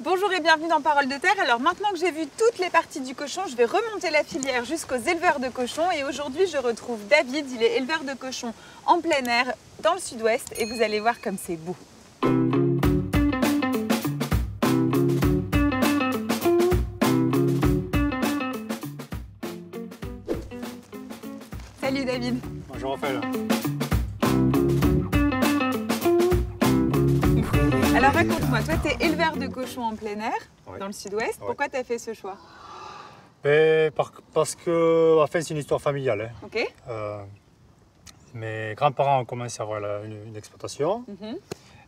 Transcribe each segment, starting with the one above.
Bonjour et bienvenue dans Parole de Terre. Alors maintenant que j'ai vu toutes les parties du cochon, je vais remonter la filière jusqu'aux éleveurs de cochons. Et aujourd'hui, je retrouve David. Il est éleveur de cochons en plein air dans le sud-ouest. Et vous allez voir comme c'est beau. Salut David. Bonjour Raphaël. Alors raconte-moi, toi tu es éleveur de cochons en plein air Oui. dans le sud-ouest. Oui. Pourquoi tu as fait ce choix? Parce que en fait, c'est une histoire familiale. Hein. Ok. Mes grands-parents ont commencé à avoir une exploitation. Mhm.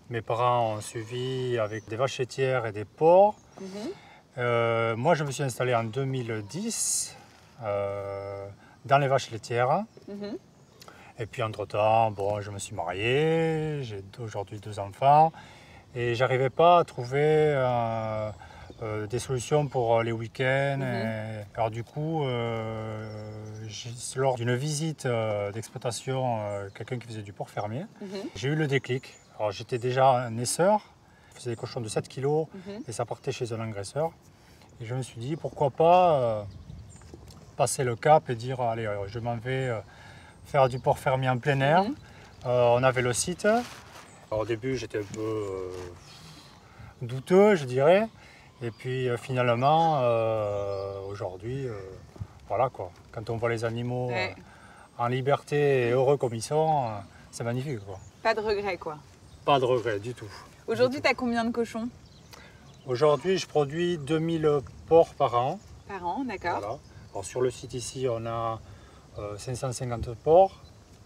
Mes parents ont suivi avec des vaches laitières et des porcs. Mhm. Moi, je me suis installé en 2010 dans les vaches laitières. Mhm. Et puis entre-temps, bon, je me suis marié, j'ai aujourd'hui 2 enfants. Et j'arrivais pas à trouver des solutions pour les week-ends. Mhm. Alors du coup, lors d'une visite d'exploitation, quelqu'un qui faisait du porc fermier, Mhm. j'ai eu le déclic. Alors j'étais déjà un naisseur, je faisais des cochons de 7 kg Mhm. et ça partait chez un engraisseur. Et je me suis dit, pourquoi pas passer le cap et dire, allez, je m'en vais faire du porc fermier en plein air. Mhm. On avait le site. Alors, au début, j'étais un peu douteux, je dirais. Et puis finalement, aujourd'hui, voilà quoi. Quand on voit les animaux Ouais. en liberté et heureux comme ils sont, c'est magnifique quoi. Pas de regret quoi. Pas de regret du tout. Aujourd'hui, tu as combien de cochons Aujourd'hui, je produis 2000 porcs par an. par an? D'accord. Voilà. Alors, sur le site ici, on a 550 porcs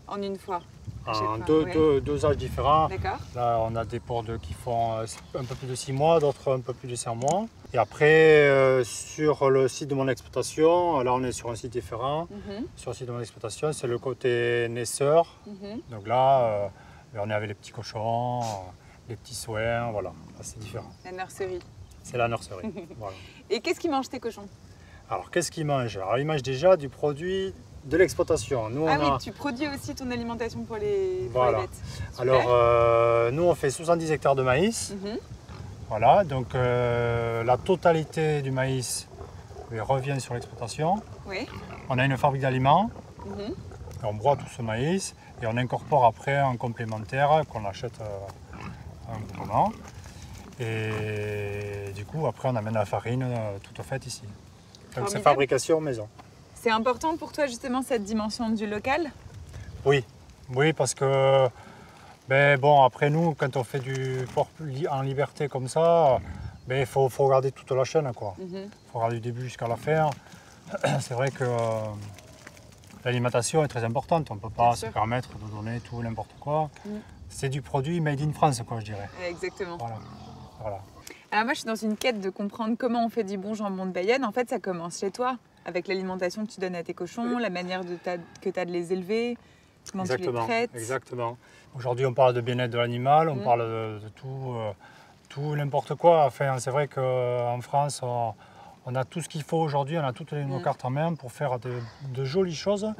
En une fois. en Chaque fois, ouais. deux âges différents. D'accord. Là, on a des porcs qui font un peu plus de 6 mois, d'autres un peu plus de 5 mois. Et après, sur le site de mon exploitation, là, on est sur un site différent. Mhm. Sur le site de mon exploitation, c'est le côté naisseur. Mhm. Donc là, on est avec les petits cochons, les petits soins, voilà. Là, c'est différent. La nurserie. C'est la nurserie. Voilà. Et qu'est-ce qu'ils mangent tes cochons? Alors, qu'est-ce qu'ils mangent? Alors, ils mangent déjà du produit de l'exploitation. Nous, Ah on a... oui, tu produis aussi ton alimentation pour les Voilà. bêtes. Super. Alors, nous, on fait 70 hectares de maïs. Mhm. Voilà, donc la totalité du maïs revient sur l'exploitation. Oui. On a une fabrique d'aliments, Mhm. on broie tout ce maïs et on incorpore après un complémentaire qu'on achète à un groupement. Et du coup, après, on amène la farine toute faite ici. Donc c'est Formidable. fabrication maison. C'est important pour toi justement cette dimension du local? Oui, oui, parce que ben bon, après nous, quand on fait du porc en liberté comme ça, ben, faut regarder toute la chaîne, quoi. Mhm. Faut regarder du début jusqu'à la fin. C'est vrai que l'alimentation est très importante. On ne peut pas Bien se sûr. permettre de donner tout et n'importe quoi. Mm. C'est du produit made in France, quoi, je dirais. Exactement. Voilà. Voilà. Alors moi, je suis dans une quête de comprendre comment on fait du bon jambon de Bayonne. En fait, ça commence chez toi, avec l'alimentation que tu donnes à tes cochons, la manière que tu as de les élever, comment tu les Exactement. traites. Exactement. Aujourd'hui, on parle de bien-être de l'animal, on Mm. parle de tout n'importe quoi. Enfin, c'est vrai qu'en France, on a tout ce qu'il faut aujourd'hui, on a toutes nos Mm. cartes en main pour faire de jolies choses,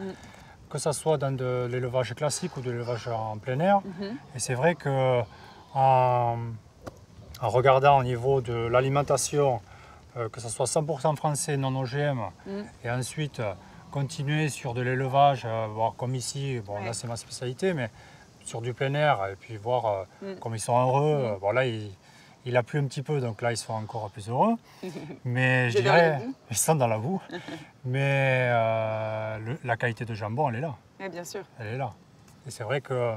que ce soit dans de l'élevage classique ou de l'élevage en plein air. Mhm. Et c'est vrai que en regardant au niveau de l'alimentation, que ce soit 100% français, non OGM, Mm. et ensuite continuer sur de l'élevage, voir comme ici, bon, Ouais. là c'est ma spécialité, mais sur du plein air, et puis voir Mm. comme ils sont heureux. Mm. Bon, là, il a plu un petit peu, donc là ils sont encore plus heureux. Mais je C'est dans la dirais, boue. ils sont dans la boue. Mais la qualité de jambon, elle est là. Ouais, bien sûr. Elle est là. Et c'est vrai que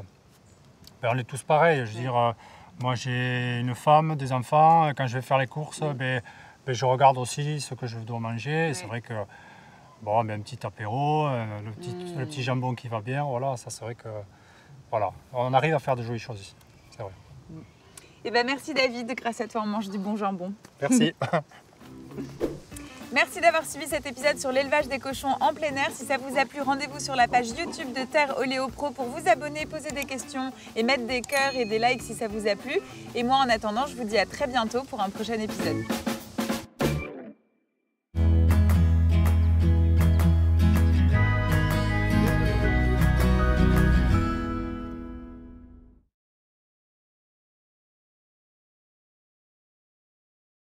ben, on est tous pareils. Je veux Ouais. dire, moi j'ai une femme, des enfants. Quand je vais faire les courses, ben, je regarde aussi ce que je dois manger. Et c'est vrai que bon, ben, un petit apéro, le petit jambon qui va bien, voilà, ça c'est vrai que voilà, on arrive à faire de jolies choses ici. C'est vrai. Et ben merci David, grâce à toi on mange du bon jambon. Merci. Merci d'avoir suivi cet épisode sur l'élevage des cochons en plein air. Si ça vous a plu, rendez-vous sur la page YouTube de Terre Oléo Pro pour vous abonner, poser des questions et mettre des cœurs et des likes si ça vous a plu. Et moi en attendant, je vous dis à très bientôt pour un prochain épisode.